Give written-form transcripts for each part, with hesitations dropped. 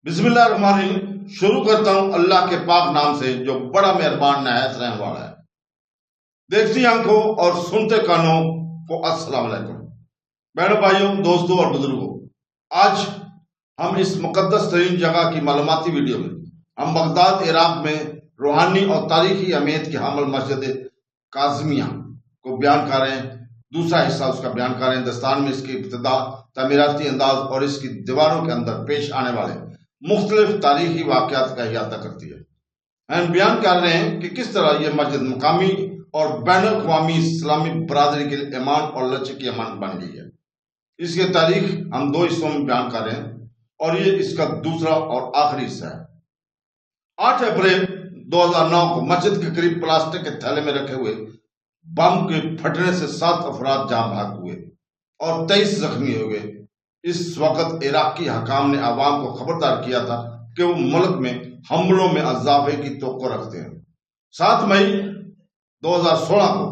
बिस्मिल्लाहिर्रहमानिर्रहीम। शुरू करता हूँ अल्लाह के पाक नाम से जो बड़ा मेहरबान नहायत रहने वाला है। देखती आंखों और सुनते कानों को अस्सलाम वालेकुम। बहनों, भाइयों, दोस्तों और बुजुर्गों, आज हम इस मुकद्दस तरीन जगह की मालूमाती वीडियो में हम बगदाद इराक में रूहानी और तारीखी अहमियत की हामिल मस्जिद काज़मिया को बयान कर रहे हैं। दूसरा हिस्सा उसका बयान कर रहे हैं। हिंदुस्तान में इसकी इब्तिदा, तमीराती अंदाज और इसकी दीवारों के अंदर पेश आने वाले मुख्तलिफ तारीखी वाक़यात का अहाता करती है। हम बयान कर रहे हैं कि किस तरह यह मस्जिद मुकामी और बैन अवी इस्लामी बरादरी के लिए ईमान और लचक की अमान बन गई है। इसकी तारीख हम दो हिस्सों में बयान कर रहे हैं और ये इसका दूसरा और आखिरी हिस्सा है। 8 अप्रैल 2009 को मस्जिद के करीब प्लास्टिक के थैले में रखे हुए बम के फटने से 7 अफराद जान भाग हुए और 23 जख्मी हो गए। इस वक्त इराकी हकाम ने आवाम को खबरदार किया था कि वो मुल्क में हमलों में इजाफे की तवक्को रखते हैं। 7 मई 2016 को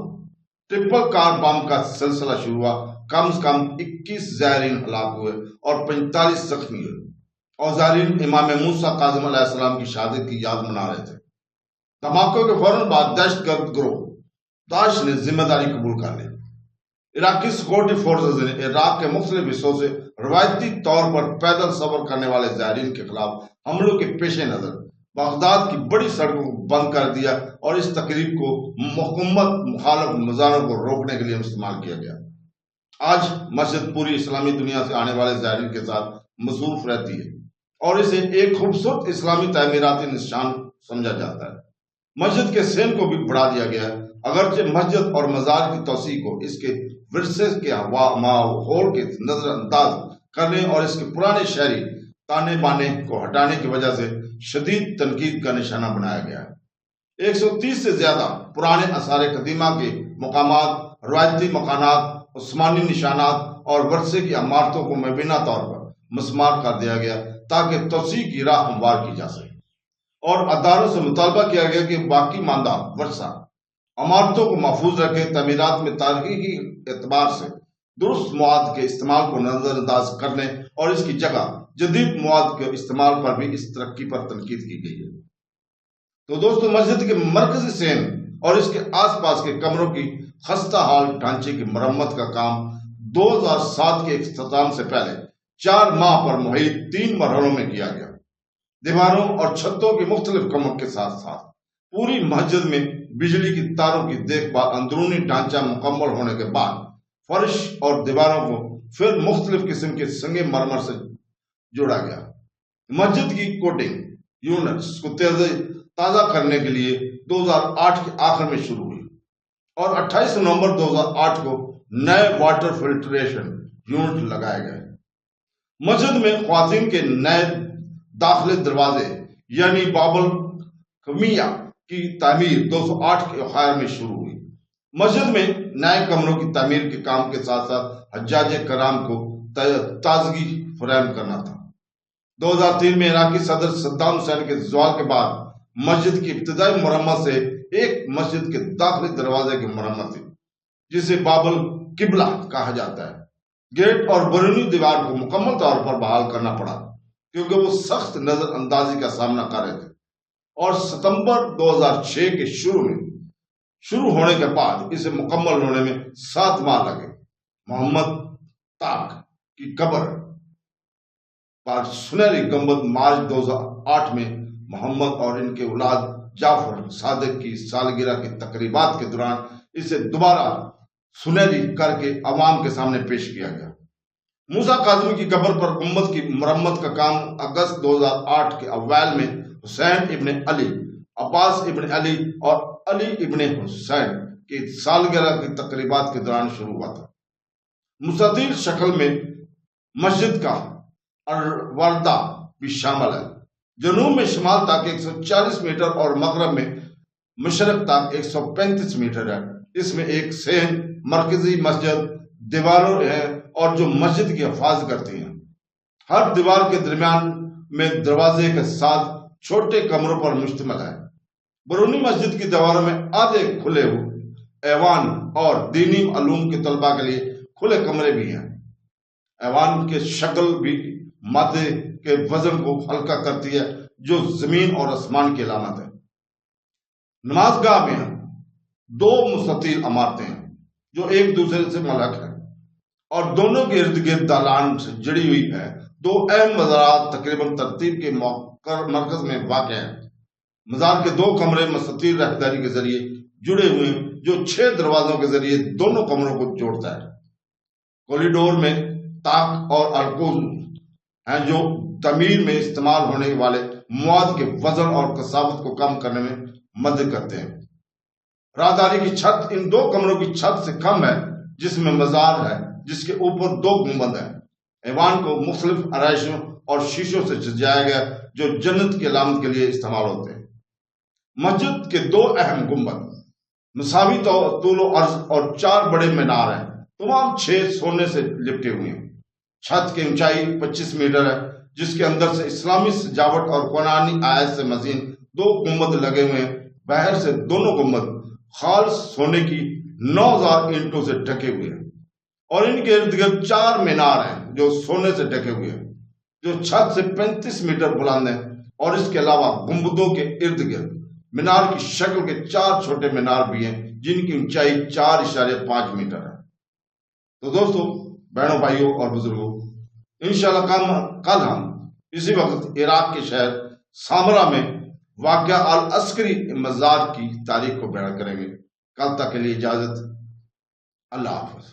ट्रिपल कार बम का सिलसिला शुरू हुआ। कम से कम 21 ज़ायरीन हलाक हुए और 45 जख्मी हुए और ज़ायरीन इमाम मूसा काज़िम अलैहिस्सलाम की शहादत की याद मना रहे थे। धमाकों के फौरन बाद दहशतगर्द गिरोह दाइश ने जिम्मेदारी कबूल कर ली। इराकी सिक्योरिटी फोर्सेज ने इराक के मुख्तलिफ हिस्सों से रवायती तौर पर पैदल सफर करने वाले ज़ायरीन के खिलाफ हमलों के पेश नज़र बगदाद की बड़ी सड़कों को बंद कर दिया और इस तकरीब को हुकूमत मुखालिफ मुजाहरों को रोकने के लिए इस्तेमाल किया गया। आज मस्जिद पूरी इस्लामी दुनिया से आने वाले ज़ायरीन के साथ मसरूफ रहती है और इसे एक खूबसूरत इस्लामी तामीराती निशान समझा जाता है। मस्जिद के सेन को भी बढ़ा दिया गया है। अगरचे मस्जिद और मजार की तोसी को इसके विरसे के माहौल के नजरअंदाज करने और इसके पुराने शहरी ताने बाने को हटाने की वजह से शदीद तनकीद का निशाना बनाया गया है। 130 से ज्यादा पुराने आसार कदीमा के मकामात, रवायती मकानात, उस्मानी निशानात और वर्षे की इमारतों को मुबैना तौर पर मस्मार कर दिया गया ताकि तोसी की राह हमवार की जा सके और अदारों से मुतालबा किया गया कि बाकी मानदा वर्षा इमारतों को महफूज रखे। तमीरात में तारीखी एतबार से दुरुस्त मवाद के इस्तेमाल को नजरअंदाज करने और इसकी जगह जदीद मवाद के इस्तेमाल पर भी इस तरक्की पर तनकीद की गई है। तो दोस्तों, मस्जिद के मरकजी सेन और इसके आसपास के कमरों की खस्ता हाल ढांचे की मरम्मत का काम 2007 के इख्तिताम से पहले 4 माह पर मुहित 3 मरहलों में किया गया। दीवारों और छतों की मुख्तलिफ कमों के साथ साथ पूरी मस्जिद में बिजली की तारों की देखभाल, अंदरूनी ढांचा मुकम्मल होने के बाद फर्श और दीवारों को फिर मुख्तलिफ किस्म के संगे मरमर से जोड़ा गया। मस्जिद की कोटिंग यूनिट्स को ताज़ा करने के लिए 2008 के आखिर में शुरू हुई और 28 नवंबर 2008 को नए वाटर फिल्ट्रेशन यूनिट लगाए गए। मस्जिद में ख्वातीन के नए दाखिले दरवाजे यानी बाबुल कमिया की तामीर 208 के अखायर में शुरू हुई। मस्जिद में नए कमरों की तामीर के काम के साथ साथ हज्जाज कराम को ताजगी फराहम करना था। 2003 में इराकी सदर सद्दाम हुसैन के ज़वाल के बाद मस्जिद की इब्तिदाई मरम्मत से एक मस्जिद के दाखिली दरवाजे की मरम्मत थी जिसे बाबुल किबला कहा जाता है। गेट और बैरूनी दीवार को मुकम्मल तौर पर बहाल करना पड़ा क्योंकि वो सख्त नजरअंदाजी का सामना कर रहे थे और सितंबर 2006 के शुरू होने के बाद इसे मुकम्मल होने में 7 माह लगे। मोहम्मद ताक की कब्र पर सुनहरी गंबद मार्च 2008 में मोहम्मद और इनके औलाद जाफर सादिक की सालगिरह की तकरीबात के दौरान इसे दोबारा सुनहरी करके अवाम के सामने पेश किया गया। मूसा काज़िम की कब्र पर गुंबद की मरम्मत का काम अगस्त 2008 के अव्वल में हुसैन इब्ने अली, अब्बास इब्ने अली और अली इब्ने हुसैन की सालगिरह की तकरीबात के दौरान शुरू हुआ था। मुस्ततील शक्ल में मस्जिद का अरवरदा भी शामिल है। जनूब में शिमाल तक 140 मीटर और मगरब में मशरक तक 135 मीटर है। इसमें एक सेन, मरकजी मस्जिद, दीवारों है और जो मस्जिद की हिफाजत करती हैं। हर दीवार के दरमियान में दरवाजे के साथ छोटे कमरों पर मुश्तमिल है। बैरूनी मस्जिद की दीवारों में आधे खुले हुए ऐवान और दीनी अलूम के तलबा के लिए खुले कमरे भी हैं। ऐवान के शक्ल भी मादे کے وزن کو ہلکا کرتی ہے جو زمین اور آسمان کی علامت ہے۔ نماز گاہ میں دو مستطیل عمارتیں ہیں جو ایک دوسرے سے ملحق ہیں اور دونوں کے ارد گرد دالان سے جڑی ہوئی ہے۔ دو اہم مزارات تقریباً ترتیب کے مرکز میں واقع ہیں۔ مزار کے دو کمرے مستطیل راہداری کے ذریعے جڑے ہوئے ہیں جو 6 دروازوں کے ذریعے دونوں کمروں کو جوڑتا ہے۔ کوریڈور میں طاق اور الکوز ہیں جو تعمیر میں استعمال ہونے والے مواد کے وزن اور کثافت کو کم کرنے میں مدد کرتے ہیں۔ راہداری کی چھت ان دو کمروں کی چھت سے کم ہے جس میں مزار ہے، جس کے اوپر 2 گنبد ہیں۔ ایوان کو مختلف آرائشوں اور شیشوں سے سجایا گیا جو جنت کی علامت کے لیے استعمال ہوتے ہیں۔ مسجد کے 2 اہم گنبد مساوی طول و عرض اور 4 بڑے مینار ہیں، تمام 6 سونے سے لپٹے ہوئے ہیں۔ چھت کی اونچائی 25 میٹر ہے جس کے اندر سے اسلامی سجاوٹ اور قرآنی آیت سے مزید 2 گنبد لگے ہوئے ہیں۔ باہر سے دونوں گنبد خالص سونے کی 9000 اینٹوں سے ڈھکے ہوئے ہیں اور ان کے ارد گرد 4 مینار ہیں جو سونے سے ڈھکے ہوئے ہیں جو چھت سے 35 میٹر بلند ہیں، اور اس کے علاوہ گنبدوں کے ارد گرد مینار کی شکل کے 4 چھوٹے مینار بھی ہیں جن کی اونچائی 4.5 میٹر ہے۔ تو دوستو، بہنوں، بھائیوں اور بزرگوں، انشاءاللہ کل ہم اسی وقت عراق کے شہر سامرا میں واقع العسکری مزار کی تاریخ کو بیان کریں گے۔ کل تک کے لیے اجازت، اللہ حافظ۔